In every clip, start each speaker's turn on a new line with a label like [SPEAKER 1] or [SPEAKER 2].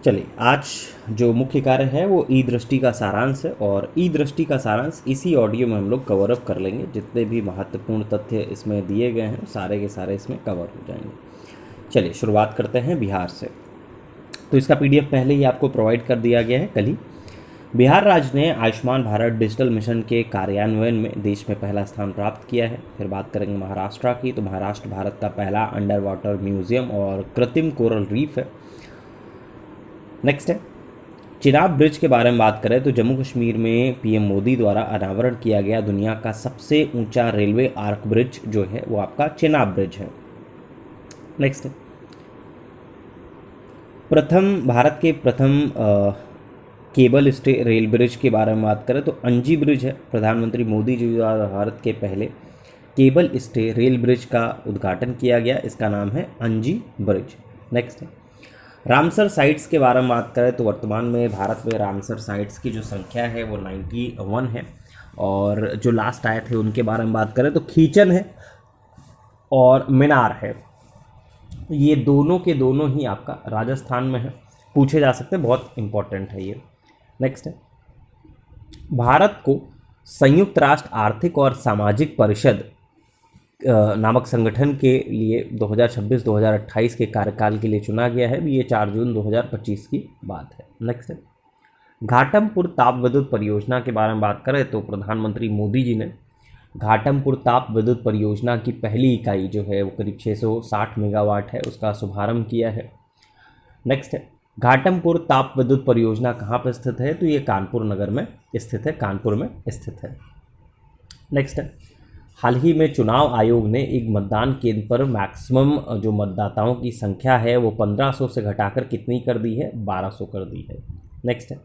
[SPEAKER 1] चलिए, आज जो मुख्य कार्य है वो ई दृष्टि का सारांश है, और ई दृष्टि का सारांश इसी ऑडियो में हम लोग कवर अप कर लेंगे। जितने भी महत्वपूर्ण तथ्य इसमें दिए गए हैं सारे के सारे इसमें कवर हो जाएंगे। चलिए शुरुआत करते हैं बिहार से। तो इसका पीडीएफ पहले ही आपको प्रोवाइड कर दिया गया है कल ही। बिहार राज्य ने आयुष्मान भारत डिजिटल मिशन के कार्यान्वयन में देश में पहला स्थान प्राप्त किया है। फिर बात करेंगे महाराष्ट्र की, तो महाराष्ट्र भारत का पहला अंडर वाटर म्यूजियम और कृत्रिम कोरल रीफ है। नेक्स्ट है चिनाब ब्रिज के बारे में बात करें तो जम्मू कश्मीर में पीएम मोदी द्वारा अनावरण किया गया दुनिया का सबसे ऊंचा रेलवे आर्क ब्रिज जो है वो आपका चिनाब ब्रिज है। नेक्स्ट है भारत के प्रथम केबल स्टे रेल ब्रिज के बारे में बात करें तो अंजी ब्रिज है। प्रधानमंत्री मोदी जी द्वारा भारत के पहले केबल स्टे रेल ब्रिज का उद्घाटन किया गया, इसका नाम है अंजी ब्रिज। नेक्स्ट है रामसर साइट्स के बारे में बात करें तो वर्तमान में भारत में रामसर साइट्स की जो संख्या है वो 91 है, और जो लास्ट आए थे उनके बारे में बात करें तो खींचन है और मीनार है। ये दोनों के दोनों ही आपका राजस्थान में है, पूछे जा सकते हैं, बहुत इंपॉर्टेंट है ये। नेक्स्ट है भारत को संयुक्त राष्ट्र आर्थिक और सामाजिक परिषद नामक संगठन के लिए 2026-2028 के कार्यकाल के लिए चुना गया है। ये 4 जून 2025 की बात है। नेक्स्ट है घाटमपुर ताप विद्युत परियोजना के बारे में बात करें तो प्रधानमंत्री मोदी जी ने घाटमपुर ताप विद्युत परियोजना की पहली इकाई जो है वो करीब 660 मेगावाट है, उसका शुभारंभ किया है। नेक्स्ट है घाटमपुर ताप विद्युत परियोजना कहाँ पर स्थित है, तो ये कानपुर नगर में स्थित है, कानपुर में स्थित है। नेक्स्ट है हाल ही में चुनाव आयोग ने एक मतदान केंद्र पर मैक्सिमम जो मतदाताओं की संख्या है वो 1500 से घटाकर कितनी कर दी है, 1200 कर दी है। नेक्स्ट है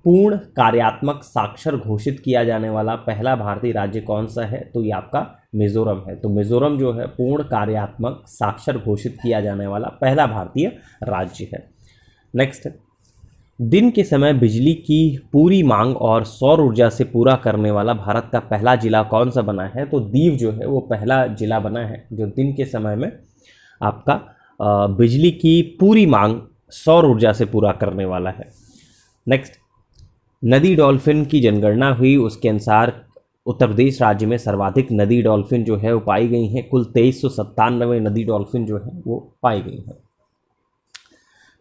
[SPEAKER 1] पूर्ण कार्यात्मक साक्षर घोषित किया जाने वाला पहला भारतीय राज्य कौन सा है, तो ये आपका मिजोरम है। तो मिजोरम जो है पूर्ण कार्यात्मक साक्षर घोषित किया जाने वाला पहला भारतीय राज्य है। नेक्स्ट है दिन के समय बिजली की पूरी मांग और सौर ऊर्जा से पूरा करने वाला भारत का पहला जिला कौन सा बना है, तो दीव जो है वो पहला जिला बना है जो दिन के समय में आपका बिजली की पूरी मांग सौर ऊर्जा से पूरा करने वाला है। नेक्स्ट नदी डॉल्फिन की जनगणना हुई, उसके अनुसार उत्तर प्रदेश राज्य में सर्वाधिक नदी डॉल्फिन जो है वो पाई गई हैं। कुल 2397 नदी डॉल्फिन जो है वो पाई गई हैं।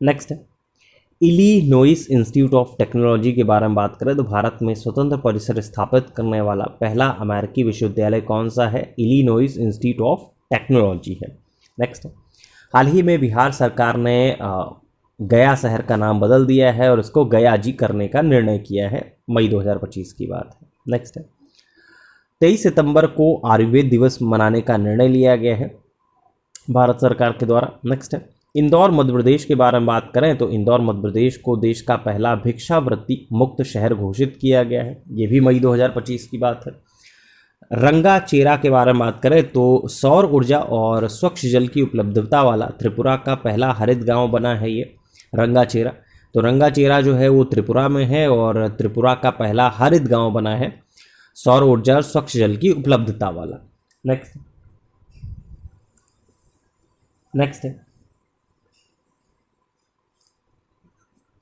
[SPEAKER 1] नेक्स्ट है इलिनोइस इंस्टीट्यूट ऑफ टेक्नोलॉजी के बारे में बात करें तो भारत में स्वतंत्र परिसर स्थापित करने वाला पहला अमेरिकी विश्वविद्यालय कौन सा है, इलिनोइस इंस्टीट्यूट ऑफ टेक्नोलॉजी है। नेक्स्ट हाल ही में बिहार सरकार ने गया शहर का नाम बदल दिया है और इसको गया जी करने का निर्णय किया है, मई 2025 की बात है। नेक्स्ट है 23 सितंबर को आयुर्वेद दिवस मनाने का निर्णय लिया गया है भारत सरकार के द्वारा। नेक्स्ट है इंदौर मध्य प्रदेश के बारे में बात करें तो इंदौर मध्य प्रदेश को देश का पहला भिक्षावृत्ति मुक्त शहर घोषित किया गया है, ये भी मई 2025 की बात है। रंगा चेरा के बारे में बात करें तो सौर ऊर्जा और स्वच्छ जल की उपलब्धता वाला त्रिपुरा का पहला हरित गांव बना है ये रंगा चेरा। तो रंगा चेरा जो है वो त्रिपुरा में है और त्रिपुरा का पहला हरित गांव बना है सौर ऊर्जा और स्वच्छ जल की उपलब्धता वाला। नेक्स्ट है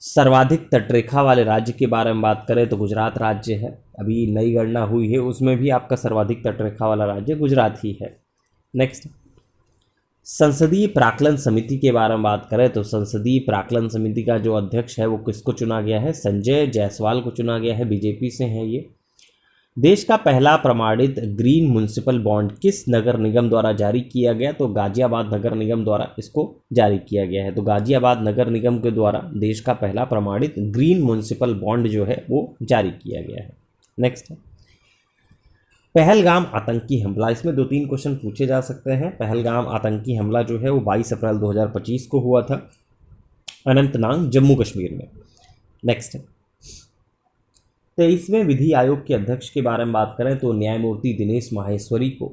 [SPEAKER 1] सर्वाधिक तटरेखा वाले राज्य के बारे में बात करें तो गुजरात राज्य है। अभी नई गणना हुई है उसमें भी आपका सर्वाधिक तटरेखा वाला राज्य गुजरात ही है। नेक्स्ट संसदीय प्राक्कलन समिति के बारे में बात करें तो संसदीय प्राक्कलन समिति का जो अध्यक्ष है वो किसको चुना गया है, संजय जायसवाल को चुना गया है, बीजेपी से हैं ये। देश का पहला प्रमाणित ग्रीन म्युनिसिपल बॉन्ड किस नगर निगम द्वारा जारी किया गया, तो गाजियाबाद नगर निगम द्वारा इसको जारी किया गया है। तो गाजियाबाद नगर निगम के द्वारा देश का पहला प्रमाणित ग्रीन म्युनिसिपल बॉन्ड जो है वो जारी किया गया है। नेक्स्ट है पहलगाम आतंकी हमला, इसमें 2-3 क्वेश्चन पूछे जा सकते हैं। पहलगाम आतंकी हमला जो है वो 22 अप्रैल 2025 को हुआ था अनंतनाग जम्मू कश्मीर में। नेक्स्ट है 23वें विधि आयोग के अध्यक्ष के बारे में बात करें तो न्यायमूर्ति दिनेश माहेश्वरी को,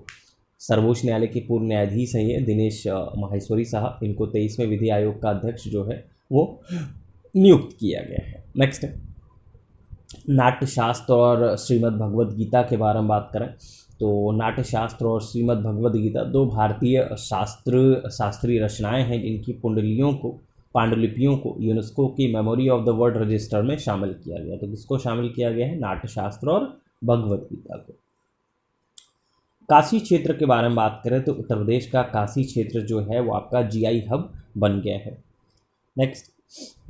[SPEAKER 1] सर्वोच्च न्यायालय के पूर्व न्यायाधीश हैं ये दिनेश माहेश्वरी साहब, इनको 23वें विधि आयोग का अध्यक्ष जो है वो नियुक्त किया गया है। नेक्स्ट है नाट्यशास्त्र और श्रीमद् भगवद गीता के बारे में बात करें तो नाट्यशास्त्र और श्रीमद् भगवद गीता 2 भारतीय शास्त्रीय रचनाएं हैं जिनकी कुंडलियों को पांडुलिपियों को यूनेस्को की memory of the world register में शामिल किया गया। तो किसको शामिल किया गया है? नाट्यशास्त्र और भगवत गीता को। काशी क्षेत्र के बारे में बात करें तो उत्तर प्रदेश का काशी क्षेत्र जो है वो आपका जीआई हब बन गया है। नेक्स्ट,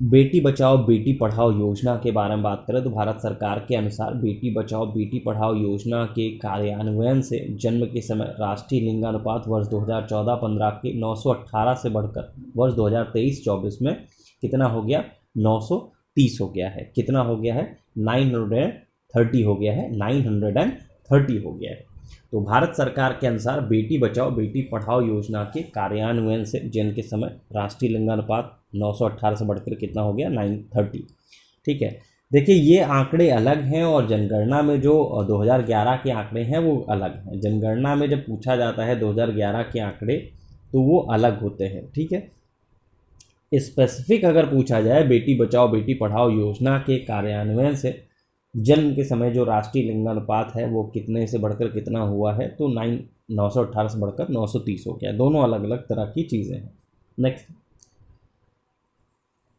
[SPEAKER 1] बेटी बचाओ बेटी पढ़ाओ योजना के बारे में बात करें तो भारत सरकार के अनुसार बेटी बचाओ बेटी पढ़ाओ योजना के कार्यान्वयन से जन्म के समय राष्ट्रीय लिंगानुपात वर्ष 2014-15 के 918 से बढ़कर वर्ष 2023-24 में कितना हो गया? 930 हो गया है। कितना हो गया है? 930 हो गया है। 930 हो गया है। तो भारत सरकार के अनुसार बेटी बचाओ बेटी पढ़ाओ योजना के कार्यान्वयन से जन्म के समय राष्ट्रीय लिंगानुपात 918 से बढ़कर कितना हो गया? 930। ठीक है, देखिए ये आंकड़े अलग हैं और जनगणना में जो 2011 के आंकड़े हैं वो अलग हैं। जनगणना में जब पूछा जाता है 2011 के आंकड़े तो वो अलग होते हैं। ठीक है, स्पेसिफिक अगर पूछा जाए बेटी बचाओ बेटी पढ़ाओ योजना के कार्यान्वयन से जन्म के समय जो राष्ट्रीय लिंगानुपात है वो कितने से बढ़कर कितना हुआ है, तो 918 से बढ़कर 930 हो गया। दोनों अलग अलग तरह की चीज़ें हैं। नेक्स्ट,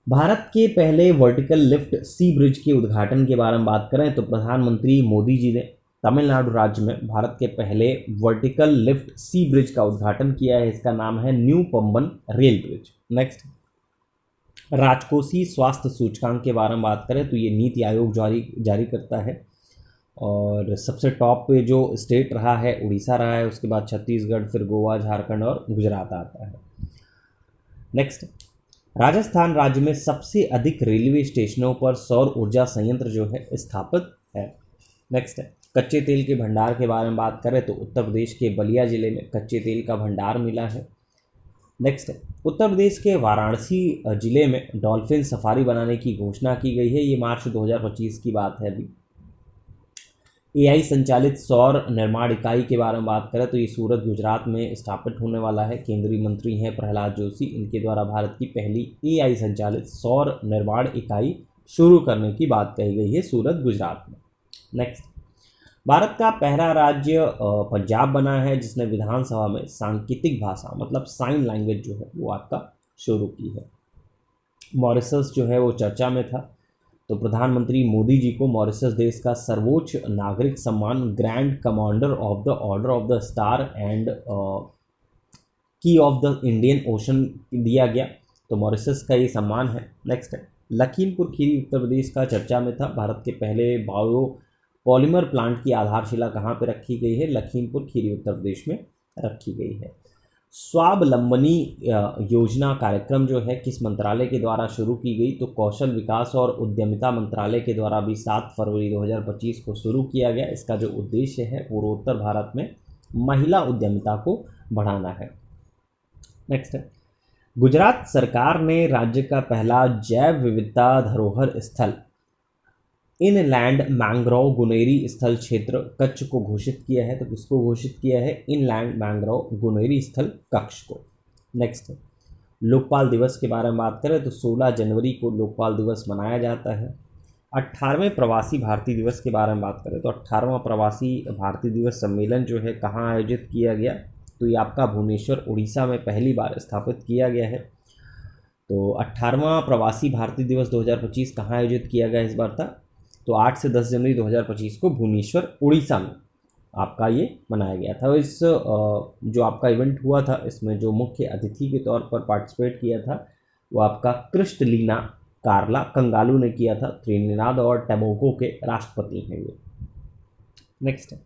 [SPEAKER 1] भारत के पहले वर्टिकल लिफ्ट सी ब्रिज के उद्घाटन के बारे में बात करें तो प्रधानमंत्री मोदी जी ने तमिलनाडु राज्य में भारत के पहले वर्टिकल लिफ्ट सी ब्रिज का उद्घाटन किया है। इसका नाम है new Pamban rail bridge. Next, राजकोषीय स्वास्थ्य सूचकांक के बारे में बात करें तो ये नीति आयोग जारी करता है और सबसे टॉप पे जो स्टेट रहा है उड़ीसा रहा है, उसके बाद छत्तीसगढ़, फिर गोवा, झारखंड और गुजरात आता है। नेक्स्ट, राजस्थान राज्य में सबसे अधिक रेलवे स्टेशनों पर सौर ऊर्जा संयंत्र जो है स्थापित है। नेक्स्ट, कच्चे तेल के भंडार के बारे में बात करें तो उत्तर प्रदेश के बलिया जिले में कच्चे तेल का भंडार मिला है। नेक्स्ट, उत्तर प्रदेश के वाराणसी जिले में डॉल्फिन सफारी बनाने की घोषणा की गई है। ये मार्च 2025 की बात है। अभी एआई संचालित सौर निर्माण इकाई के बारे में बात करें तो ये सूरत गुजरात में स्थापित होने वाला है। केंद्रीय मंत्री हैं प्रहलाद जोशी, इनके द्वारा भारत की पहली एआई संचालित सौर निर्माण इकाई शुरू करने की बात कही गई है सूरत गुजरात में। नेक्स्ट, भारत का पहला राज्य पंजाब बना है जिसने विधानसभा में सांकेतिक भाषा मतलब साइन लैंग्वेज जो है वो आपका शुरू की है। मॉरिशस जो है वो चर्चा में था, तो प्रधानमंत्री मोदी जी को मॉरिशस देश का सर्वोच्च नागरिक सम्मान grand commander of the order of the star and की ऑफ द इंडियन ओशन दिया गया। तो मॉरिशस का ये सम्मान है। नेक्स्ट है, लखीमपुर खीरी उत्तर प्रदेश का चर्चा में था। भारत के पहले बायो पॉलीमर प्लांट की आधारशिला कहाँ पे रखी गई है? लखीमपुर खीरी उत्तर प्रदेश में रखी गई है। स्वावलंबनी योजना कार्यक्रम जो है किस मंत्रालय के द्वारा शुरू की गई? तो कौशल विकास और उद्यमिता मंत्रालय के द्वारा भी 7 फरवरी 2025 को शुरू किया गया। इसका जो उद्देश्य है पूर्वोत्तर भारत में महिला उद्यमिता को बढ़ाना है। नेक्स्ट है, गुजरात सरकार ने राज्य का पहला जैव विविधता धरोहर स्थल इनलैंड मैंग्रोव गुनेरी स्थल क्षेत्र कच्छ को घोषित किया है। तो किसको घोषित किया है? इनलैंड मैंग्रोव गुनेरी स्थल कच्छ को। नेक्स्ट, लोकपाल दिवस के बारे में बात करें तो 16 जनवरी को लोकपाल दिवस मनाया जाता है। 18वें प्रवासी भारतीय दिवस के बारे में बात करें तो 18वां प्रवासी भारतीय दिवस सम्मेलन जो है कहाँ आयोजित किया गया? तो ये आपका भुवनेश्वर उड़ीसा में पहली बार स्थापित किया गया है। तो 18वां प्रवासी भारतीय दिवस 2025 कहाँ आयोजित किया गया इस बार था? तो 8 से 10 जनवरी 2025 को भुवनेश्वर उड़ीसा में आपका ये मनाया गया था। इस जो आपका इवेंट हुआ था इसमें जो मुख्य अतिथि के तौर पर पार्टिसिपेट किया था वो आपका क्रिस्टलीना कार्ला कंगालू ने किया था। त्रिनिदाद और टोबैगो के राष्ट्रपति हैं ये। नेक्स्ट है,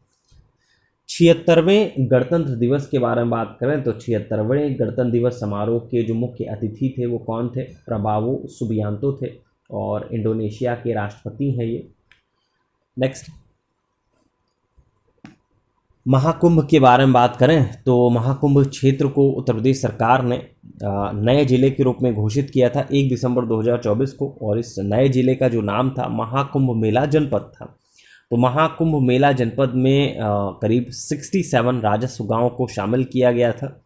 [SPEAKER 1] 76वें गणतंत्र दिवस के बारे में बात करें तो 76वें गणतंत्र दिवस समारोह के जो मुख्य अतिथि थे वो कौन थे? प्रबावो सुबियांतो थे और इंडोनेशिया के राष्ट्रपति हैं ये। नेक्स्ट, महाकुंभ के बारे में बात करें तो महाकुंभ क्षेत्र को उत्तर प्रदेश सरकार ने नए जिले के रूप में घोषित किया था 1 दिसंबर 2024 को और इस नए जिले का जो नाम था महाकुंभ मेला जनपद था। तो महाकुंभ मेला जनपद में करीब 67 राजस्व गांवों को शामिल किया गया था।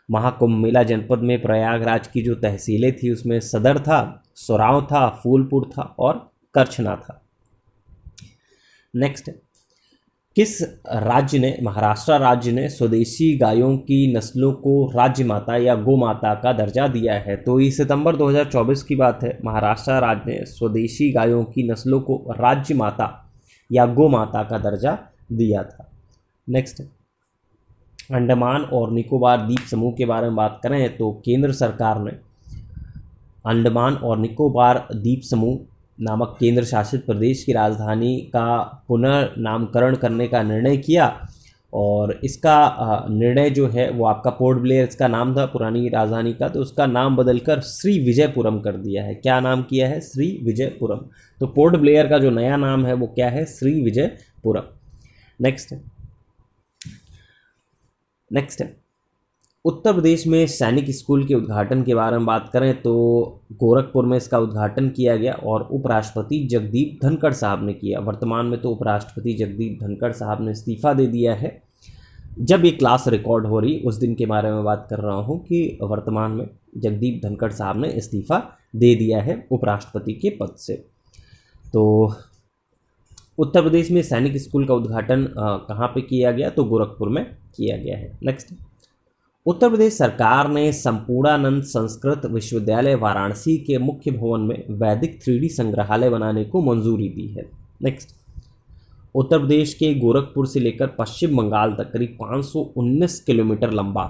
[SPEAKER 1] महाकुंभ मेला जनपद में प्रयागराज की जो तहसीलें थी उसमें सदर था, सोराव था, फूलपुर था और करछना था। नेक्स्ट, किस राज्य ने, महाराष्ट्र राज्य ने स्वदेशी गायों की नस्लों को राज्य माता या गौ माता का दर्जा दिया है? तो ये सितंबर 2024 की बात है। महाराष्ट्र राज्य ने स्वदेशी गायों की नस्लों को राज्य माता या गौ माता का दर्जा दिया था। नेक्स्ट, अंडमान और निकोबार द्वीप समूह के बारे में बात करें तो केंद्र सरकार ने अंडमान और निकोबार द्वीप समूह नामक केंद्र शासित प्रदेश की राजधानी का पुनर्नामकरण करने का निर्णय किया, और इसका निर्णय जो है वो आपका पोर्ट ब्लेयर इसका नाम था पुरानी राजधानी का, तो उसका नाम बदलकर श्री विजयपुरम कर दिया है। क्या नाम किया है? श्री विजयपुरम। तो पोर्ट ब्लेयर का जो नया नाम है वो क्या है? श्री विजयपुरम। नेक्स्ट है उत्तर प्रदेश में सैनिक स्कूल के उद्घाटन के बारे में बात करें तो गोरखपुर में इसका उद्घाटन किया गया और उपराष्ट्रपति जगदीप धनखड़ साहब ने किया। वर्तमान में तो उपराष्ट्रपति जगदीप धनखड़ साहब ने इस्तीफा दे दिया है। जब ये क्लास रिकॉर्ड हो रही उस दिन के बारे में बात कर रहा हूँ कि वर्तमान में जगदीप धनखड़ साहब ने इस्तीफा दे दिया है उपराष्ट्रपति के पद से। तो उत्तर प्रदेश में सैनिक स्कूल का उद्घाटन कहाँ पे किया गया? तो गोरखपुर में किया गया है। नेक्स्ट, उत्तर प्रदेश सरकार ने संपूर्णानंद संस्कृत विश्वविद्यालय वाराणसी के मुख्य भवन में वैदिक 3D संग्रहालय बनाने को मंजूरी दी है। नेक्स्ट, उत्तर प्रदेश के गोरखपुर से लेकर पश्चिम बंगाल तक करीब 519 किलोमीटर लंबा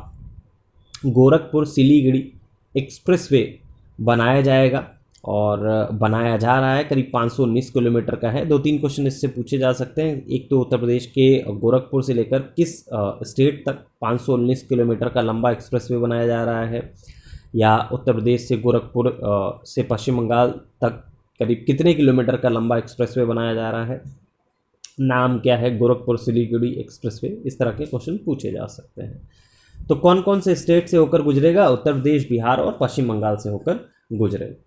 [SPEAKER 1] गोरखपुर सिलीगुड़ी एक्सप्रेसवे बनाया जाएगा और बनाया जा रहा है। करीब 519 किलोमीटर का है। 2-3 क्वेश्चन इससे पूछे जा सकते हैं। एक तो उत्तर प्रदेश के गोरखपुर से लेकर किस स्टेट तक 519 किलोमीटर का लंबा एक्सप्रेसवे बनाया जा रहा है, या उत्तर प्रदेश से गोरखपुर से पश्चिम बंगाल तक करीब कितने किलोमीटर का लंबा एक्सप्रेसवे बनाया जा रहा है, नाम क्या है? गोरखपुर सिलीगुड़ी एक्सप्रेसवे। इस तरह के क्वेश्चन पूछे जा सकते हैं। तो कौन कौन से स्टेट से होकर गुजरेगा? उत्तर प्रदेश, बिहार और पश्चिम बंगाल से होकर गुजरेगा।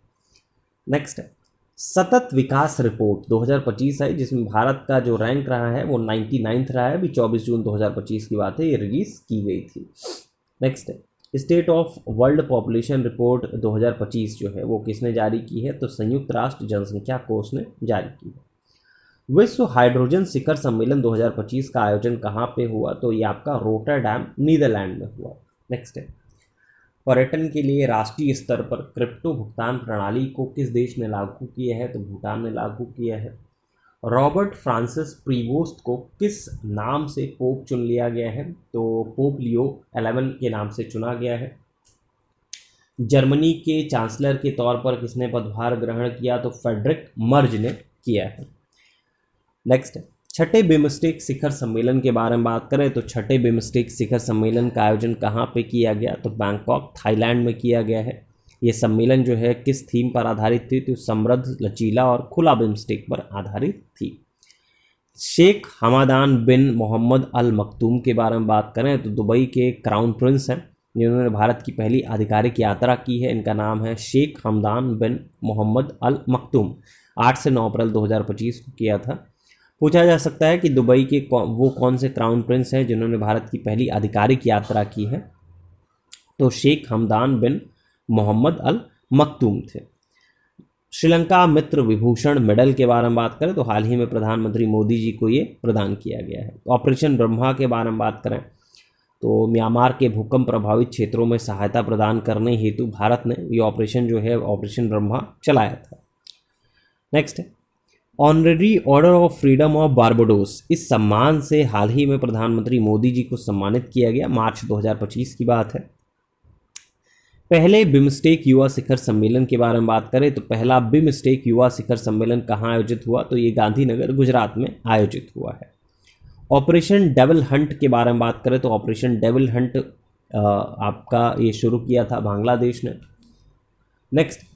[SPEAKER 1] नेक्स्ट है सतत विकास रिपोर्ट 2025 है, जिसमें भारत का जो रैंक रहा है वो 99th रहा है। अभी 24 जून 2025 की बात है, ये रिलीज की गई थी। नेक्स्ट है state of world population report 2025 जो है वो किसने जारी की है? तो संयुक्त राष्ट्र जनसंख्या कोष ने जारी की है। विश्व हाइड्रोजन शिखर सम्मेलन 2025 का आयोजन कहाँ पे हुआ? तो ये आपका रोटरडैम नीदरलैंड में हुआ। नेक्स्ट है पर्यटन के लिए राष्ट्रीय स्तर पर क्रिप्टो भुगतान प्रणाली को किस देश ने लागू किया है? तो भूटान ने लागू किया है। रॉबर्ट फ्रांसिस प्रीवोस्ट को किस नाम से पोप चुन लिया गया है? तो पोप लियो 11 के नाम से चुना गया है। जर्मनी के चांसलर के तौर पर किसने पदभार ग्रहण किया? तो फेडरिक मर्ज ने किया है। नेक्स्ट है छठे बिमस्टेक शिखर सम्मेलन के बारे में बात करें तो छठे बिमस्टेक शिखर सम्मेलन का आयोजन कहाँ पे किया गया? तो बैंकॉक, थाईलैंड में किया गया है। ये सम्मेलन जो है किस थीम पर आधारित थी? तो समृद्ध, लचीला और खुला बिमस्टेक पर आधारित थी। शेख हमादान बिन मोहम्मद अल मखदूम के बारे में बात करें तो दुबई के क्राउन प्रिंस हैं जिन्होंने भारत की पहली आधिकारिक यात्रा की है। इनका नाम है शेख हमदान बिन मोहम्मद अल मखदूम। 8 से 9 अप्रैल 2025 को किया था। पूछा जा सकता है कि दुबई के वो कौन से क्राउन प्रिंस हैं जिन्होंने भारत की पहली आधिकारिक यात्रा की है? तो शेख हमदान बिन मोहम्मद अल मखदूम थे। श्रीलंका मित्र विभूषण मेडल के बारे में बात करें तो हाल ही में प्रधानमंत्री मोदी जी को ये प्रदान किया गया है। ऑपरेशन ब्रह्मा के बारे में बात करें तो म्यांमार के भूकंप प्रभावित क्षेत्रों में सहायता प्रदान करने हेतु भारत ने ये ऑपरेशन जो है ऑपरेशन ब्रह्मा चलाया था। नेक्स्ट है honorary order of freedom of Barbados. इस सम्मान से हाल ही में प्रधानमंत्री मोदी जी को सम्मानित किया गया। मार्च 2025 की बात है। पहले बिमस्टेक युवा शिखर सम्मेलन के बारे में बात करें तो पहला बिमस्टेक युवा शिखर सम्मेलन कहाँ आयोजित हुआ? तो ये गांधीनगर, गुजरात में आयोजित हुआ है। ऑपरेशन डेविल हंट के बारे में बात करें तो ऑपरेशन डेविल हंट आपका ये शुरू किया था बांग्लादेश ने। नेक्स्ट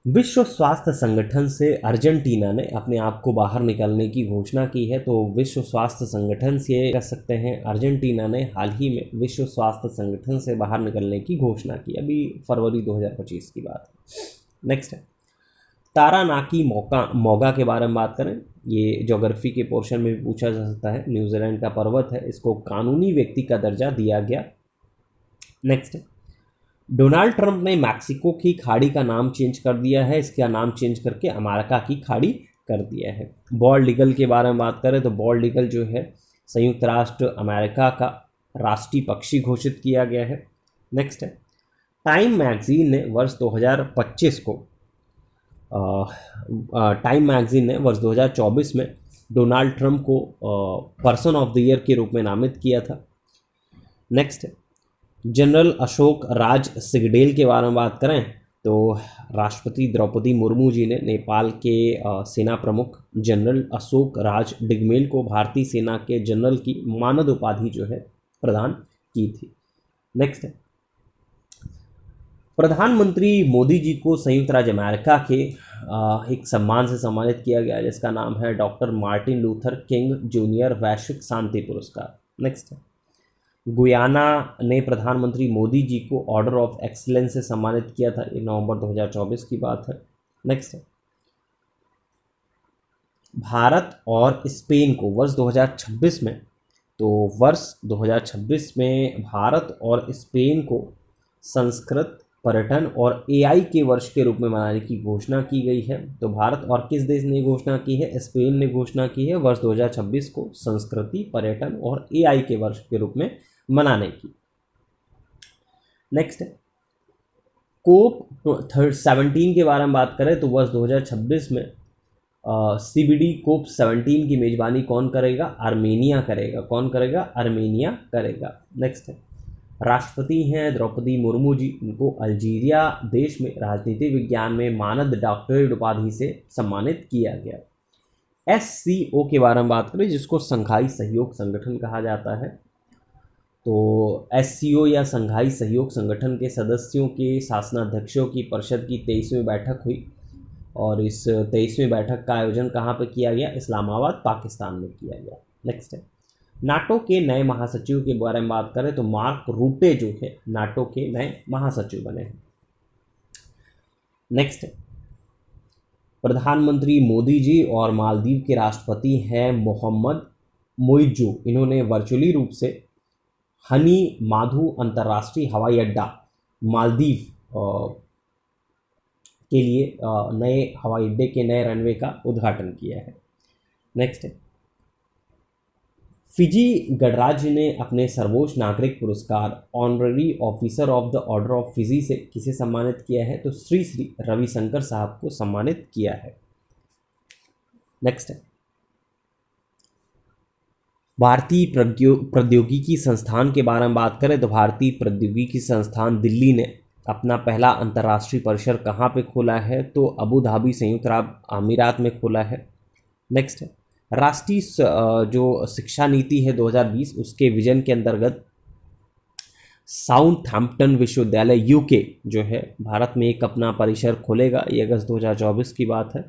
[SPEAKER 1] विश्व स्वास्थ्य संगठन से अर्जेंटीना ने अपने आप को बाहर निकलने की घोषणा की है। तो विश्व स्वास्थ्य संगठन से कह सकते हैं अर्जेंटीना ने हाल ही में विश्व स्वास्थ्य संगठन से बाहर निकलने की घोषणा की। अभी फरवरी 2025 की बात है। नेक्स्ट है तारानाकी मोगा के बारे में बात करें, ये ज्योग्राफी के पोर्शन में भी पूछा जा सकता है। न्यूजीलैंड का पर्वत है, इसको कानूनी व्यक्ति का दर्जा दिया गया। नेक्स्ट है डोनाल्ड ट्रंप ने मैक्सिको की खाड़ी का नाम चेंज कर दिया है। इसका नाम चेंज करके अमेरिका की खाड़ी कर दिया है। बॉल्ड ईगल के बारे में बात करें तो बॉल्ड ईगल जो है संयुक्त राष्ट्र अमेरिका का राष्ट्रीय पक्षी घोषित किया गया है। नेक्स्ट है, टाइम मैगजीन ने वर्ष 2025 को टाइम मैगजीन ने वर्ष 2024 में डोनाल्ड ट्रंप को पर्सन ऑफ द ईयर के रूप में नामित किया था। नेक्स्ट है, जनरल अशोक राज सिगडेल के बारे में बात करें तो राष्ट्रपति द्रौपदी मुर्मू जी ने नेपाल के सेना प्रमुख जनरल अशोक राज डिगमेल को भारतीय सेना के जनरल की मानद उपाधि जो है प्रदान की थी। नेक्स्ट है, प्रधानमंत्री मोदी जी को संयुक्त राज्य अमेरिका के एक सम्मान से सम्मानित किया गया जिसका नाम है doctor Martin Luther king junior वैश्विक शांति पुरस्कार। नेक्स्ट है, गुयाना ने प्रधानमंत्री मोदी जी को ऑर्डर ऑफ एक्सीलेंस से सम्मानित किया था, ये नवंबर 2024 की बात है। नेक्स्ट है, भारत और स्पेन को वर्ष 2026 में, तो वर्ष 2026 में भारत और स्पेन को संस्कृत, पर्यटन और एआई के वर्ष के रूप में मनाने की घोषणा की गई है। तो भारत और किस देश ने घोषणा की है? स्पेन ने घोषणा की है वर्ष 2026 को संस्कृति, पर्यटन और एआई के वर्ष के रूप में मनाने की। नेक्स्ट है, कोप 17 के बारे में बात करें तो वर्ष 2026 में सीबीडी कोप 17 की मेजबानी कौन करेगा? आर्मेनिया करेगा। कौन करेगा? आर्मेनिया करेगा। नेक्स्ट है, राष्ट्रपति हैं द्रौपदी मुर्मू जी, उनको अल्जीरिया देश में राजनीति विज्ञान में मानद डॉक्टरेट उपाधि से सम्मानित किया गया। SCO के बारे में बात करें जिसको संघाई सहयोग संगठन कहा जाता है, तो SCO या संघाई सहयोग संगठन के सदस्यों के शासनाध्यक्षों की परिषद की 23वीं बैठक हुई और इस 23वीं बैठक का आयोजन कहाँ पर किया गया? इस्लामाबाद, पाकिस्तान में किया गया। नेक्स्ट है, नाटो के नए महासचिव के बारे में बात करें तो मार्क रूटे जो है नाटो के नए महासचिव बने हैं। नेक्स्ट है, प्रधानमंत्री मोदी जी और मालदीव के राष्ट्रपति हैं मोहम्मद मोइजू, इन्होंने वर्चुअली रूप से हनी माधु अंतर्राष्ट्रीय हवाई अड्डा मालदीव के लिए नए हवाई अड्डे के नए रनवे का उद्घाटन किया है। नेक्स्ट है, फिजी गणराज्य ने अपने सर्वोच्च नागरिक पुरस्कार honorary officer of the order of Fiji से किसे सम्मानित किया है? तो श्री श्री रविशंकर साहब को सम्मानित किया है। नेक्स्ट है, भारतीय प्रौद्योगिकी संस्थान के बारे में बात करें तो भारतीय प्रौद्योगिकी संस्थान दिल्ली ने अपना पहला अंतर्राष्ट्रीय परिसर कहाँ पे खोला है? तो अबू धाबी संयुक्त अरब अमीरात में खोला है। नेक्स्ट है, राष्ट्रीय जो शिक्षा नीति है 2020 उसके विजन के अंतर्गत साउथहैम्पटन विश्वविद्यालय यूके जो है भारत में एक अपना परिसर खोलेगा, ये अगस्त 2024 की बात है।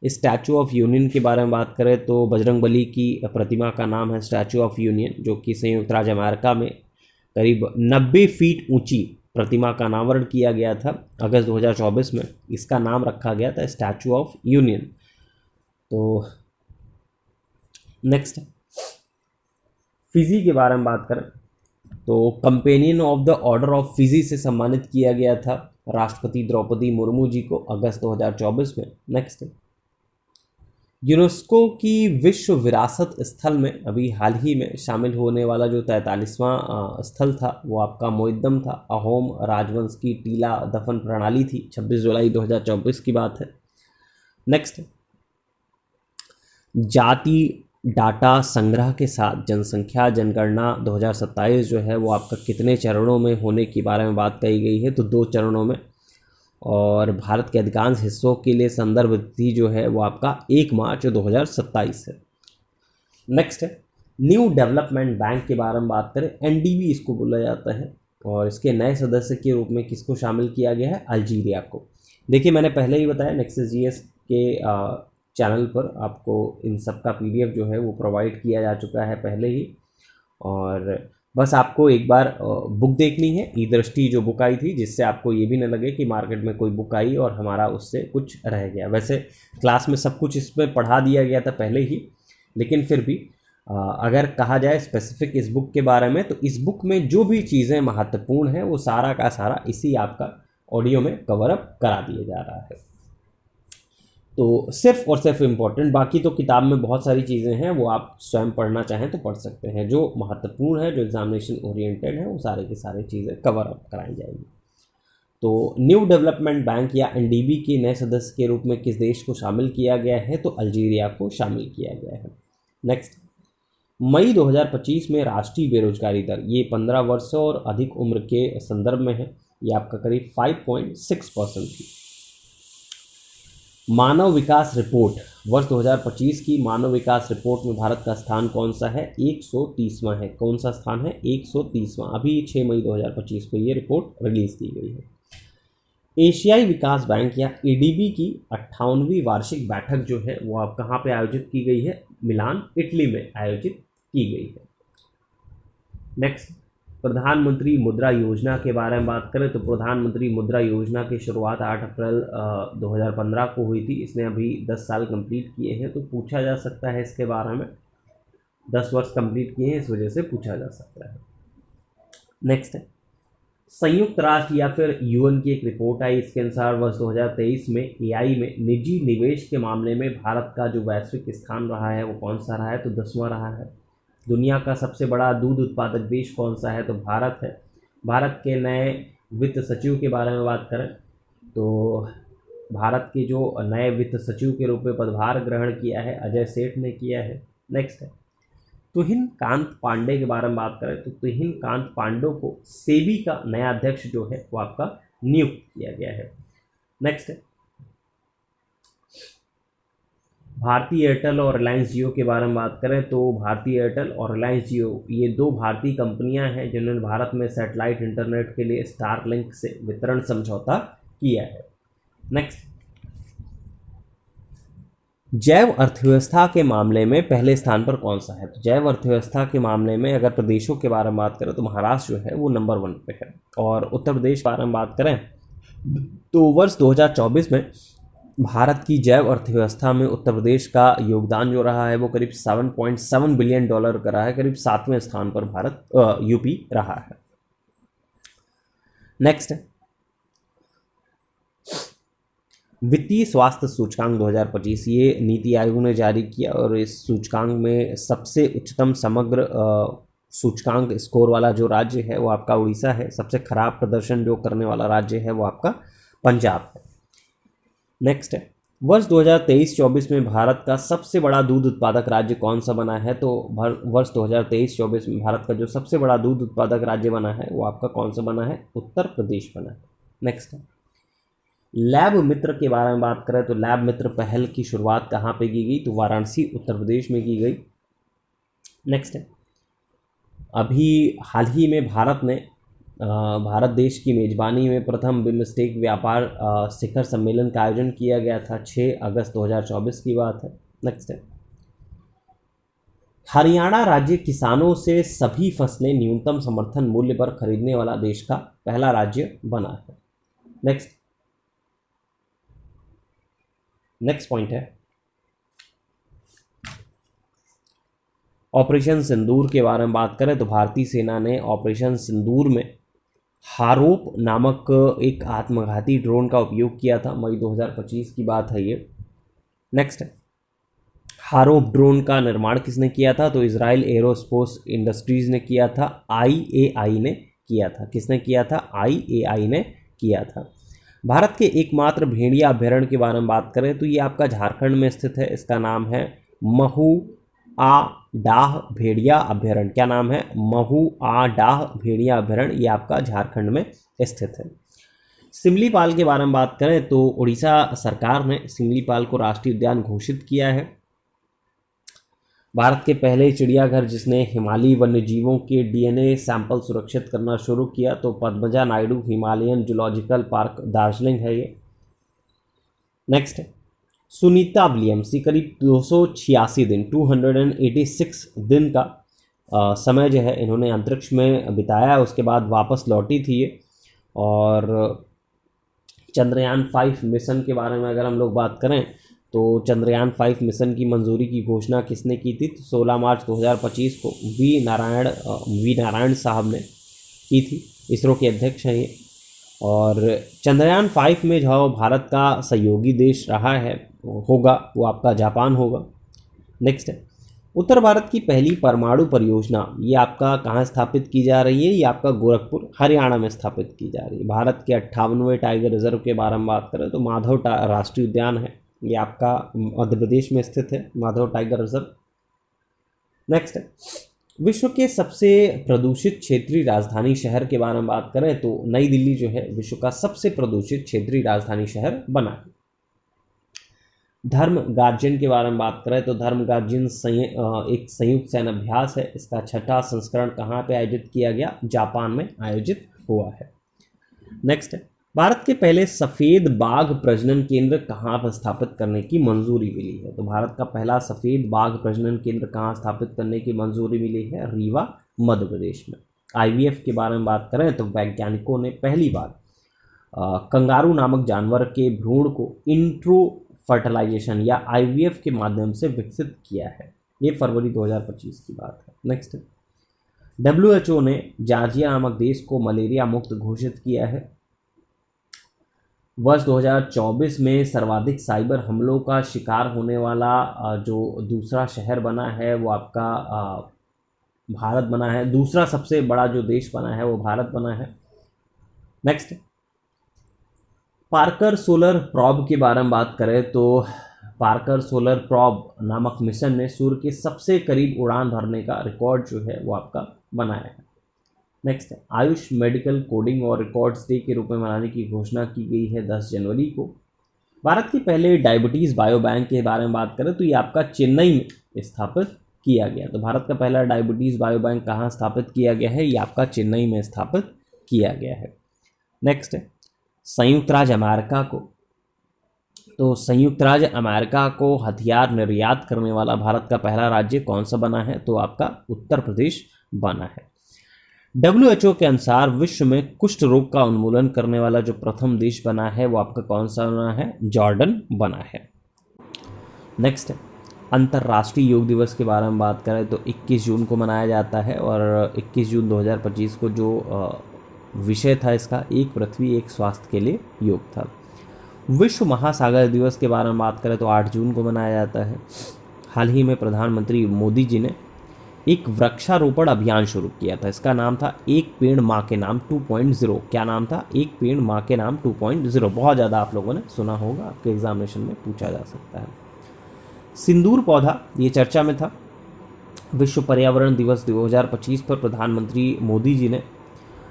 [SPEAKER 1] स्टैचू ऑफ यूनियन के बारे में बात करें तो बजरंगबली की प्रतिमा का नाम है स्टैचू ऑफ यूनियन, जो कि संयुक्त राज्य अमेरिका में करीब 90 फीट ऊंची प्रतिमा का अनावरण किया गया था अगस्त 2024 में। इसका नाम रखा गया था स्टैचू ऑफ यूनियन। तो नेक्स्ट फिजी के बारे में बात करें तो companion of the order of Fiji से सम्मानित किया गया था राष्ट्रपति द्रौपदी मुर्मू जी को अगस्त 2024 में। नेक्स्ट यूनेस्को की विश्व विरासत स्थल में अभी हाल ही में शामिल होने वाला जो 43वां स्थल था वो आपका मोइद्दम था। अहोम राजवंश की टीला दफन प्रणाली थी, 26 जुलाई 2024 की बात है। नेक्स्ट जाति डाटा संग्रह के साथ जनसंख्या जनगणना 2027 जो है वो आपका कितने चरणों में होने के बारे में बात कही गई है? तो 2 चरणों में, और भारत के अधिकांश हिस्सों के लिए संदर्भ तिथि जो है वो आपका 1 मार्च 2027 है। नेक्स्ट है न्यू डेवलपमेंट बैंक के बारे में बात करें, NDB इसको बोला जाता है, और इसके नए सदस्य के रूप में किसको शामिल किया गया है? अल्जीरिया को। देखिए मैंने पहले ही बताया नेक्सस GS के चैनल पर आपको इन सब का PDF जो है वो प्रोवाइड किया जा चुका है पहले ही, और बस आपको एक बार बुक देखनी है। ई दृष्टि जो बुक आई थी, जिससे आपको ये भी न लगे कि मार्केट में कोई बुक आई और हमारा उससे कुछ रह गया। वैसे क्लास में सब कुछ इसमें पढ़ा दिया गया था पहले ही, लेकिन फिर भी अगर कहा जाए स्पेसिफिक इस बुक के बारे में, तो इस बुक में जो भी चीज़ें महत्वपूर्ण हैं वो सारा का सारा इसी आपका ऑडियो में कवर अप करा दिया जा रहा है। तो सिर्फ और सिर्फ इम्पोर्टेंट, बाकी तो किताब में बहुत सारी चीज़ें हैं, वो आप स्वयं पढ़ना चाहें तो पढ़ सकते हैं। जो महत्वपूर्ण है, जो एग्जामिनेशन ओरिएंटेड है, वो सारे की सारी चीज़ें कवर अप कराई जाएंगी। तो न्यू डेवलपमेंट बैंक या एनडीबी के नए सदस्य के रूप में किस देश को शामिल किया गया है? तो अल्जीरिया को शामिल किया गया है। नेक्स्ट, मई 2025 में राष्ट्रीय बेरोजगारी दर, ये 15 वर्ष और अधिक उम्र के संदर्भ में है, ये आपका करीब 5.6% थी। मानव विकास रिपोर्ट, वर्ष 2025 की मानव विकास रिपोर्ट में भारत का स्थान कौन सा है? 130वां है। कौन सा स्थान है? 130वां। अभी 6 मई 2025 को ये रिपोर्ट रिलीज की गई है। एशियाई विकास बैंक या एडीबी की 58वीं वार्षिक बैठक जो है वो आप कहाँ पे आयोजित की गई है? मिलान, इटली में आयोजित की गई है। नेक्स्ट, प्रधानमंत्री मुद्रा योजना के बारे में बात करें तो प्रधानमंत्री मुद्रा योजना की शुरुआत 8 अप्रैल 2015 को हुई थी। इसने अभी 10 साल कंप्लीट किए हैं, तो पूछा जा सकता है इसके बारे में। 10 वर्ष कंप्लीट किए हैं, इस वजह से पूछा जा सकता है। नेक्स्ट है, संयुक्त राष्ट्र या फिर यूएन की एक रिपोर्ट आई, इसके अनुसार वर्ष 2023 में एआई में निजी निवेश के मामले में भारत का जो वैश्विक स्थान रहा है वो कौन सा रहा है? तो 10वां रहा है। दुनिया का सबसे बड़ा दूध उत्पादक देश कौन सा है? तो भारत है। भारत के नए वित्त सचिव के बारे में बात करें तो भारत के जो नए वित्त सचिव के रूप में पदभार ग्रहण किया है अजय सेठ ने किया है। नेक्स्ट है, तुहिन कांत पांडे के बारे में बात करें तो तुहिन कांत पांडे को सेबी का नया अध्यक्ष जो है वो आपका नियुक्त किया गया है। नेक्स्ट है, भारती एयरटेल और रिलायंस जियो के बारे में बात करें तो भारती एयरटेल और रिलायंस जियो ये दो भारतीय कंपनियां हैं जिन्होंने भारत में सैटेलाइट इंटरनेट के लिए स्टारलिंक से वितरण समझौता किया है। नेक्स्ट, जैव अर्थव्यवस्था के मामले में पहले स्थान पर कौन सा है? तो जैव अर्थव्यवस्था के मामले में अगर प्रदेशों के बारे में बात करें तो महाराष्ट्र जो है वो नंबर 1 पे है। और उत्तर प्रदेश के बारे में बात करें तो वर्ष 2024 में भारत की जैव अर्थव्यवस्था में उत्तर प्रदेश का योगदान जो रहा है वो करीब $7.7 बिलियन का रहा है। करीब 7वें स्थान पर भारत यूपी रहा है। नेक्स्ट है, वित्तीय स्वास्थ्य सूचकांक 2025, ये नीति आयोग ने जारी किया और इस सूचकांक में सबसे उच्चतम समग्र सूचकांक स्कोर वाला जो राज्य है वो आपका उड़ीसा है। सबसे खराब प्रदर्शन जो करने वाला राज्य है वो आपका पंजाब है। नेक्स्ट है, वर्ष 2023-24 में भारत का सबसे बड़ा दूध उत्पादक राज्य कौन सा बना है? तो वर्ष 2023-24 में भारत का जो सबसे बड़ा दूध उत्पादक राज्य बना है वो आपका कौन सा बना है? उत्तर प्रदेश बना है। नेक्स्ट है, लैब मित्र के बारे में बात करें तो लैब मित्र पहल की शुरुआत कहाँ पे की गई? तो वाराणसी उत्तर प्रदेश में की गई। नेक्स्ट है, अभी हाल ही में भारत देश की मेजबानी में प्रथम बिम्स्टेक व्यापार शिखर सम्मेलन का आयोजन किया गया था। 6 अगस्त 2024 की बात है। नेक्स्ट है, हरियाणा राज्य किसानों से सभी फसलें न्यूनतम समर्थन मूल्य पर खरीदने वाला देश का पहला राज्य बना है। नेक्स्ट पॉइंट है, ऑपरेशन सिंदूर के बारे में बात करें तो भारतीय सेना ने ऑपरेशन सिंदूर में हारोप नामक एक आत्मघाती ड्रोन का उपयोग किया था। मई 2025 की बात है ये। नेक्स्ट है, हारोप ड्रोन का निर्माण किसने किया था? तो इजराइल एरोस्पेस इंडस्ट्रीज ने किया था। IAI ने किया था। किसने किया था? IAI ने किया था। भारत के एकमात्र भेड़िया अभ्यारण्य के बारे में बात करें तो ये आपका झारखंड में स्थित है। इसका नाम है महू-आ-डाह भेड़िया अभ्यारण्य। क्या नाम है? महू-आ-डाह भेड़िया अभ्यारण्य। ये आपका झारखंड में स्थित है। सिमलीपाल के बारे में बात करें तो उड़ीसा सरकार ने सिमलीपाल को राष्ट्रीय उद्यान घोषित किया है। भारत के पहले चिड़ियाघर जिसने हिमालयी वन्यजीवों के DNA सैंपल सुरक्षित करना शुरू किया तो Padmaja Naidu Himalayan zoological park Darjeeling है ये। नेक्स्ट है, सुनीता विलियम्स, करीब 286 दिन 286 दिन का समय जो है इन्होंने अंतरिक्ष में बिताया। उसके बाद वापस लौटी थी ये। और चंद्रयान 5 मिशन के बारे में अगर हम लोग बात करें तो चंद्रयान 5 मिशन की मंजूरी की घोषणा किसने की थी? तो 16 मार्च 2025 को वी नारायण साहब ने की थी। इसरो के अध्यक्ष हैं ये। और चंद्रयान 5 में जो भारत का सहयोगी देश रहा है होगा वो आपका जापान होगा। नेक्स्ट है, उत्तर भारत की पहली परमाणु परियोजना ये आपका कहाँ स्थापित की जा रही है? ये आपका गोरखपुर हरियाणा में स्थापित की जा रही है। भारत के 58वें टाइगर रिजर्व के बारे में बात करें तो माधव राष्ट्रीय उद्यान है, ये आपका मध्य प्रदेश में स्थित है, माधव टाइगर रिजर्व। नेक्स्ट है, विश्व के सबसे प्रदूषित क्षेत्रीय राजधानी शहर के बारे में बात करें तो नई दिल्ली जो है विश्व का सबसे प्रदूषित क्षेत्रीय राजधानी शहर बना है। धर्म गार्जियन के बारे में बात करें तो धर्म गार्जियन एक संयुक्त सैन्य अभ्यास है। इसका 6वां संस्करण कहाँ पे आयोजित किया गया? जापान में आयोजित हुआ है। नेक्स्ट है, भारत के पहले सफ़ेद बाघ प्रजनन केंद्र कहाँ पर स्थापित करने की मंजूरी मिली है? तो भारत का पहला सफ़ेद बाघ प्रजनन केंद्र कहाँ स्थापित करने की मंजूरी मिली है? रीवा मध्य प्रदेश में। IVF के बारे में बात करें तो वैज्ञानिकों ने पहली बार कंगारू नामक जानवर के भ्रूण को इंट्रो फर्टिलाइजेशन या IVF के माध्यम से विकसित किया है। ये फरवरी 2025 की बात है। नेक्स्ट, WHO ने जॉर्जिया नामक देश को मलेरिया मुक्त घोषित किया है। वर्ष 2024 में सर्वाधिक साइबर हमलों का शिकार होने वाला जो दूसरा शहर बना है वो आपका भारत बना है। दूसरा सबसे बड़ा जो देश बना है वो भारत बना है। नेक्स्ट, पार्कर सोलर प्रॉब के बारे में बात करें तो पार्कर सोलर प्रॉब नामक मिशन ने सूर्य के सबसे करीब उड़ान भरने का रिकॉर्ड जो है वो आपका बनाया है। नेक्स्ट है, आयुष मेडिकल कोडिंग और रिकॉर्ड्स डे के रूप में मनाने की घोषणा की गई है 10 जनवरी को। भारत के पहले डायबिटीज़ बायो बैंक के बारे में बात करें तो ये आपका चेन्नई में स्थापित किया गया। तो भारत का पहला डायबिटीज़ बायो बैंक कहाँ स्थापित किया गया है? ये आपका चेन्नई में स्थापित किया गया है। नेक्स्ट है, संयुक्त राज्य अमेरिका को हथियार निर्यात करने वाला भारत का पहला राज्य कौन सा बना है? तो आपका उत्तर प्रदेश बना है। WHO के अनुसार विश्व में कुष्ठ रोग का उन्मूलन करने वाला जो प्रथम देश बना है वो आपका कौन सा बना है? जॉर्डन बना है। नेक्स्ट है, अंतर्राष्ट्रीय योग दिवस के बारे में बात करें तो 21 जून को मनाया जाता है और 21 जून 2025 को जो विषय था इसका एक पृथ्वी एक स्वास्थ्य के लिए योग था। विश्व महासागर दिवस के बारे में बात करें तो 8 जून को मनाया जाता है। हाल ही में प्रधानमंत्री मोदी जी ने एक वृक्षारोपण अभियान शुरू किया था। इसका नाम था एक पेड़ माँ के नाम 2.0। क्या नाम था? एक पेड़ माँ के नाम 2.0। बहुत ज़्यादा आप लोगों ने सुना होगा, आपके एग्जामिनेशन में पूछा जा सकता है। सिंदूर पौधा ये चर्चा में था। विश्व पर्यावरण दिवस 2025 पर प्रधानमंत्री मोदी जी ने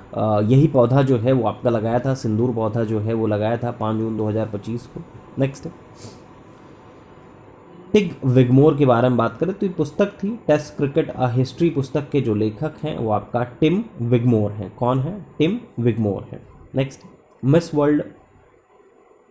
[SPEAKER 1] यही पौधा जो है वो आपका लगाया था। सिंदूर पौधा जो है वो लगाया था 5 जून 2025 को। नेक्स्ट, टिग विगमोर के बारे में बात करें तो ये पुस्तक थी टेस्ट क्रिकेट अ हिस्ट्री। पुस्तक के जो लेखक हैं वो आपका टिम विगमोर हैं। कौन है? टिम विगमोर है। नेक्स्ट, मिस वर्ल्ड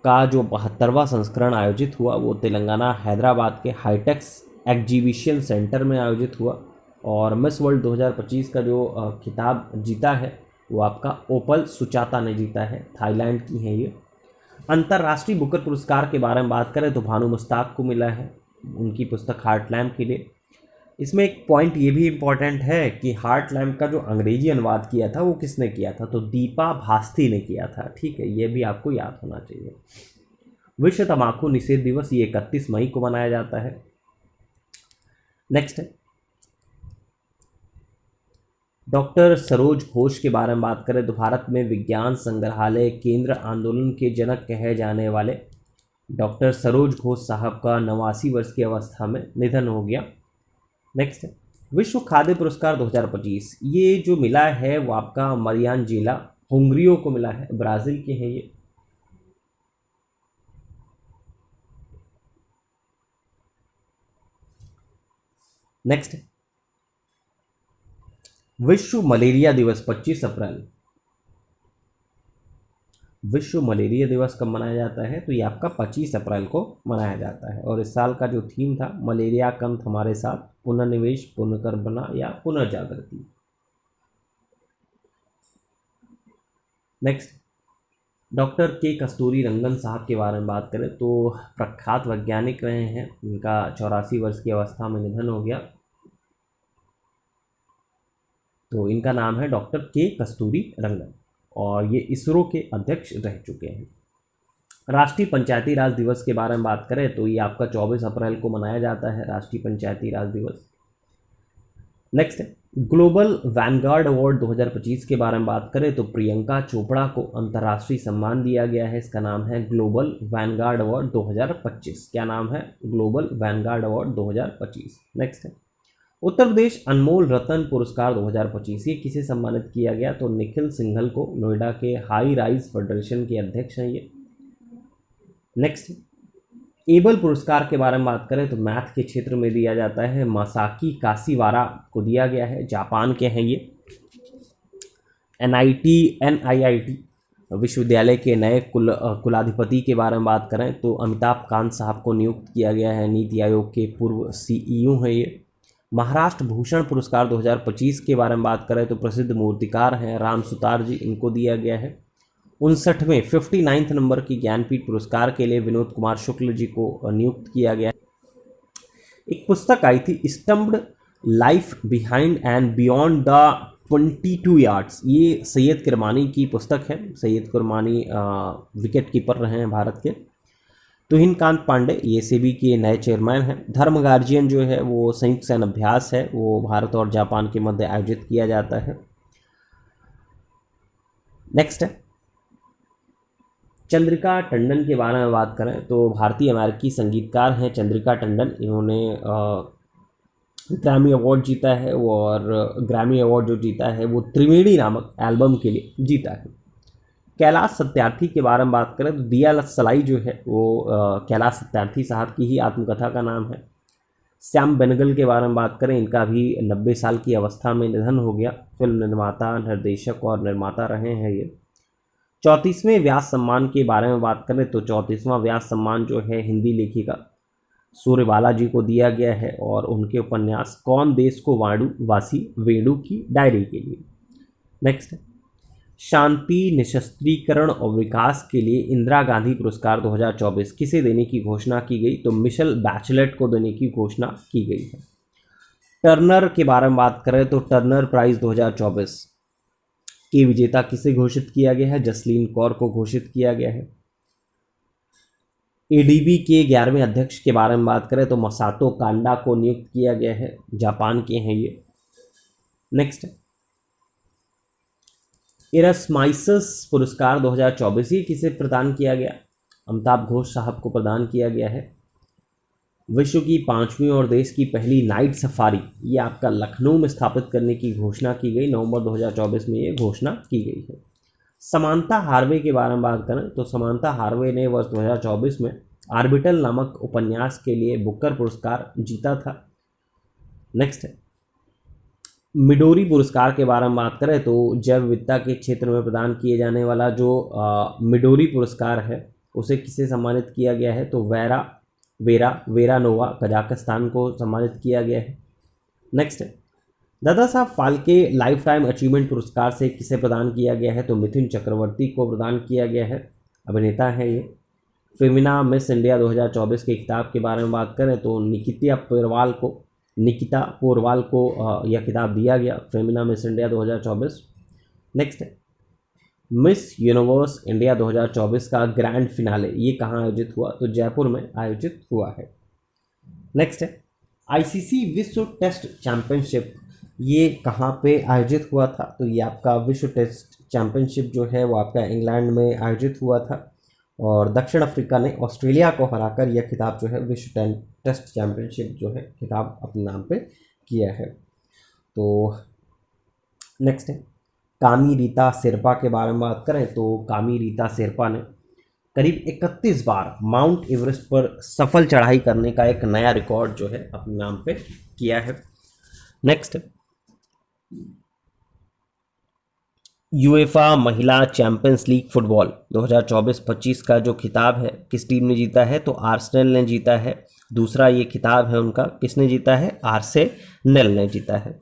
[SPEAKER 1] का जो 72वां संस्करण आयोजित हुआ वो तेलंगाना हैदराबाद के हाईटेक्स एग्जीबिशन सेंटर में आयोजित हुआ और मिस वर्ल्ड 2025 का जो खिताब जीता है वो आपका ओपल सुचाता ने जीता है, थाईलैंड की हैं ये। अंतर्राष्ट्रीय बुकर पुरस्कार के बारे में बात करें तो भानु मुश्ताक को मिला है उनकी पुस्तक हार्ट लैम्प के लिए। इसमें एक पॉइंट ये भी इम्पॉर्टेंट है कि हार्ट लैम्प का जो अंग्रेजी अनुवाद किया था वो किसने किया था? तो दीपा भास्ती ने किया था। ठीक है, ये भी आपको याद होना चाहिए। विश्व तंबाकू निषेध दिवस ये 31 मई को मनाया जाता है। नेक्स्ट है, डॉक्टर सरोज घोष के बारे में बात करें तो भारत में विज्ञान संग्रहालय केंद्र आंदोलन के जनक कहे जाने वाले डॉक्टर सरोज घोष साहब का 89 वर्ष की अवस्था में निधन हो गया। नेक्स्ट है, विश्व खाद्य पुरस्कार 2025 ये जो मिला है वो आपका मरियान जिला हुंगरियो को मिला है, ब्राज़ील के हैं ये। नेक्स्ट, विश्व मलेरिया दिवस 25 अप्रैल। विश्व मलेरिया दिवस कब मनाया जाता है? तो ये आपका 25 अप्रैल को मनाया जाता है और इस साल का जो थीम था मलेरिया कम हमारे साथ, पुनर्निवेश, पुनर्कल्पना या पुनर्जागृति। नेक्स्ट, डॉक्टर के कस्तूरी रंगन साहब के बारे में बात करें तो प्रख्यात वैज्ञानिक रहे हैं। इनका 84 वर्ष की अवस्था में निधन हो गया। तो इनका नाम है डॉक्टर के कस्तूरी रंगन। और ये इसरो के अध्यक्ष रह चुके हैं। राष्ट्रीय पंचायती राज दिवस के बारे में बात करें तो ये आपका 24 अप्रैल को मनाया जाता है, राष्ट्रीय पंचायती राज दिवस। नेक्स्ट है ग्लोबल वैनगार्ड अवार्ड 2025 के बारे में बात करें तो प्रियंका चोपड़ा को अंतर्राष्ट्रीय सम्मान दिया गया है। इसका नाम है ग्लोबल वैनगार्ड अवार्ड 2025। क्या नाम है? Global Vanguard award 2025। नेक्स्ट है उत्तर प्रदेश अनमोल रतन पुरस्कार 2025। ये किसे सम्मानित किया गया? तो निखिल सिंघल को, नोएडा के हाई राइज फेडरेशन के अध्यक्ष हैं ये। नेक्स्ट एबल पुरस्कार के बारे में बात करें तो मैथ के क्षेत्र में दिया जाता है, मासाकी काशीवारा को दिया गया है, जापान के हैं ये। NIT विश्वविद्यालय के नए कुलाधिपति के बारे में बात करें तो अमिताभ कांत साहब को नियुक्त किया गया है, नीति आयोग के पूर्व CEO हैं ये। महाराष्ट्र भूषण पुरस्कार 2025 के बारे में बात करें तो प्रसिद्ध मूर्तिकार हैं राम सुतार जी, इनको दिया गया है। 59वें 59 नंबर की ज्ञानपीठ पुरस्कार के लिए विनोद कुमार शुक्ल जी को नियुक्त किया गया। एक पुस्तक आई थी stumped life behind and beyond the 22 yards. ये सैयद किरमानी की पुस्तक है। सैयद किरमानी विकेट कीपर रहे हैं भारत के। तुहिनकांत पांडे ये सेबी के नए चेयरमैन हैं। धर्म गार्जियन जो है वो संयुक्त सैन्य अभ्यास है, वो भारत और जापान के मध्य आयोजित किया जाता है। नेक्स्ट है चंद्रिका टंडन के बारे में बात करें तो भारतीय अमेरिकी संगीतकार हैं चंद्रिका टंडन। इन्होंने ग्रैमी अवार्ड जीता है और ग्रैमी अवार्ड जो जीता है वो त्रिवेणी नामक एल्बम के लिए जीता है। कैलाश सत्यार्थी के बारे में बात करें तो दिया सलाई जो है वो कैलाश सत्यार्थी साहब की ही आत्मकथा का नाम है। श्याम बेनेगल के बारे में बात करें, इनका भी 90 साल की अवस्था में निधन हो गया। फिल्म निर्माता, निर्देशक और निर्माता रहे हैं ये। 34वें व्यास सम्मान के बारे में बात करें तो 34वां व्यास सम्मान जो है हिंदी लेखिका सूर्यबाला जी को दिया गया है और उनके उपन्यास कौन देश को वाडू वासी वेडू की डायरी के लिए। नेक्स्ट शांति, निशस्त्रीकरण और विकास के लिए इंदिरा गांधी पुरस्कार 2024 किसे देने की घोषणा की गई? तो मिशेल बैचलेट को देने की घोषणा की गई है। टर्नर के बारे में बात करें तो टर्नर प्राइज 2024 के विजेता किसे घोषित किया गया है? जसलीन कौर को घोषित किया गया है। ADB के 11वें अध्यक्ष के बारे में बात करें तो मसातो कांडा को नियुक्त किया गया है, जापान के हैं ये। नेक्स्ट इरस्माइसस पुरस्कार 2024 ये किसे प्रदान किया गया? अमिताभ घोष साहब को प्रदान किया गया है। विश्व की 5वीं और देश की पहली नाइट सफारी ये आपका लखनऊ में स्थापित करने की घोषणा की गई। नवंबर 2024 में ये घोषणा की गई है। समांथा हार्वे के बारे में बात करें तो समांथा हार्वे ने वर्ष 2024 में आर्बिटल नामक उपन्यास के लिए बुकर पुरस्कार जीता था। नेक्स्ट है मिडोरी पुरस्कार के बारे में बात करें तो जैव विविधता के क्षेत्र में प्रदान किए जाने वाला जो मिडोरी पुरस्कार है उसे किसे सम्मानित किया गया है? तो वेरा नोवा कजाकिस्तान को सम्मानित किया गया है। नेक्स्ट है Dada Saheb Phalke life time achievement पुरस्कार से किसे प्रदान किया गया है? तो मिथुन चक्रवर्ती को प्रदान किया गया है, अभिनेता है ये। फेमिना मिस इंडिया 2024 के खिताब के बारे में बात करें तो निकिता पोरवाल को यह खिताब दिया गया, फेमिना मिस इंडिया 2024। नेक्स्ट है मिस यूनिवर्स इंडिया 2024 का ग्रैंड फिनाले ये कहाँ आयोजित हुआ? तो जयपुर में आयोजित हुआ है। नेक्स्ट है ICC विश्व टेस्ट चैंपियनशिप ये कहाँ पे आयोजित हुआ था? तो ये आपका विश्व टेस्ट चैंपियनशिप जो है वो आपका इंग्लैंड में आयोजित हुआ था और दक्षिण अफ्रीका ने ऑस्ट्रेलिया को हराकर यह खिताब जो है विश्व टेस्ट चैंपियनशिप जो है खिताब अपने नाम पे किया है। तो नेक्स्ट है कामी रीता शेरपा के बारे में बात करें तो कामी रीता शेरपा ने करीब 31 बार माउंट एवरेस्ट पर सफल चढ़ाई करने का एक नया रिकॉर्ड जो है अपने नाम पे किया है। नेक्स्ट यूएफा महिला चैंपियंस लीग फुटबॉल 2024-25 का जो खिताब है किस टीम ने जीता है? तो आर्सेनल ने जीता है। दूसरा ये खिताब है उनका किसने जीता है? आर्सेनल ने जीता है।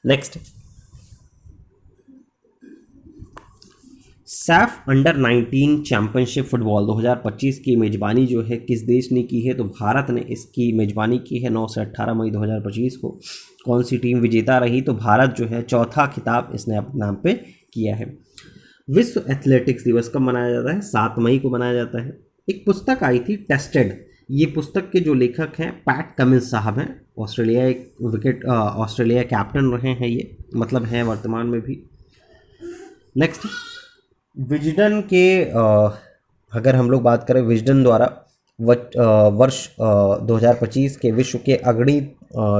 [SPEAKER 1] Next Saif under 19 championship football 2025 की मेज़बानी जो है किस देश ने की है? तो भारत ने इसकी मेज़बानी की है 9 से 18 मई 2025 को। कौन सी टीम विजेता रही? तो भारत जो है चौथा खिताब इसने अपने नाम पे किया है। विश्व एथलेटिक्स दिवस कब मनाया जाता है? 7 मई को मनाया जाता है। एक पुस्तक आई थी टेस्टेड, ये पुस्तक के जो लेखक हैं पैट कमिंस साहब हैं, ऑस्ट्रेलिया कैप्टन रहे हैं ये, मतलब हैं वर्तमान में भी। नेक्स्ट, विजडन के अगर हम लोग बात करें, विजडन द्वारा वर्ष 2025 के विश्व के अग्रणी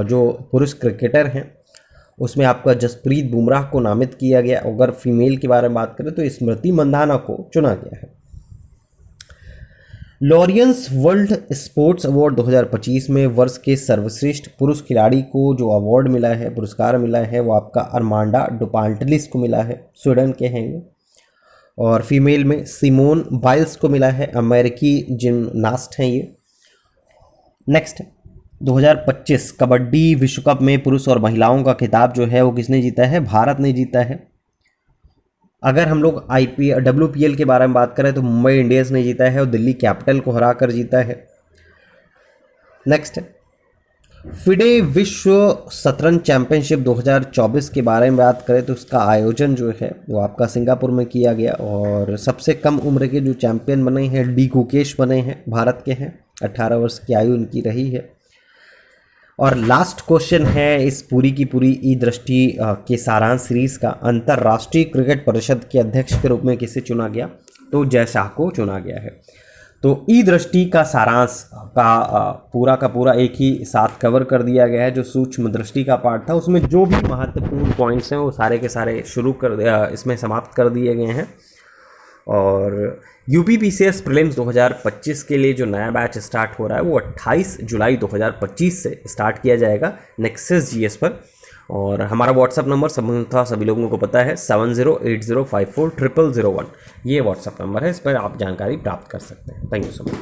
[SPEAKER 1] जो पुरुष क्रिकेटर हैं उसमें आपका जसप्रीत बुमराह को नामित किया गया। अगर फीमेल के बारे में बात करें तो स्मृति मंदाना को चुना गया है। लॉरियंस वर्ल्ड स्पोर्ट्स अवार्ड 2025 में वर्ष के सर्वश्रेष्ठ पुरुष खिलाड़ी को जो अवार्ड मिला है, पुरस्कार मिला है, वो आपका अरमांडा डुपांटलिस को मिला है, स्वीडन के हैं ये। और फीमेल में सिमोन बाइल्स को मिला है, अमेरिकी जिमनास्ट हैं ये। नेक्स्ट, 2025 कबड्डी विश्व कप में पुरुष और महिलाओं का खिताब जो है वो किसने जीता है? भारत ने जीता है। अगर हम लोग WPL के बारे में बात करें तो मुंबई इंडियंस ने जीता है और दिल्ली कैपिटल को हराकर जीता है। नेक्स्ट, फिडे विश्व शतरंज चैंपियनशिप 2024 के बारे में बात करें तो उसका आयोजन जो है वो आपका सिंगापुर में किया गया और सबसे कम उम्र के जो चैंपियन बने हैं डी गुकेश बने हैं, भारत के हैं, 18 वर्ष की आयु इनकी रही है। और लास्ट क्वेश्चन है इस पूरी की पूरी ई दृष्टि के सारांश सीरीज का, अंतर्राष्ट्रीय क्रिकेट परिषद के अध्यक्ष के रूप में किसे चुना गया? तो जय शाह को चुना गया है। तो ई दृष्टि का सारांश का पूरा एक ही साथ कवर कर दिया गया है। जो सूक्ष्म दृष्टि का पार्ट था उसमें जो भी महत्वपूर्ण पॉइंट्स हैं वो सारे के सारे इसमें समाप्त कर दिए गए हैं। और UPPCS प्रीलिम्स 2025 के लिए जो नया बैच स्टार्ट हो रहा है वो 28 जुलाई 2025 से स्टार्ट किया जाएगा नेक्सस GS पर। और हमारा व्हाट्सअप नंबर सभी लोगों को पता है 7080540001, ये व्हाट्सअप नंबर है, इस पर आप जानकारी प्राप्त कर सकते हैं। Thank you so much.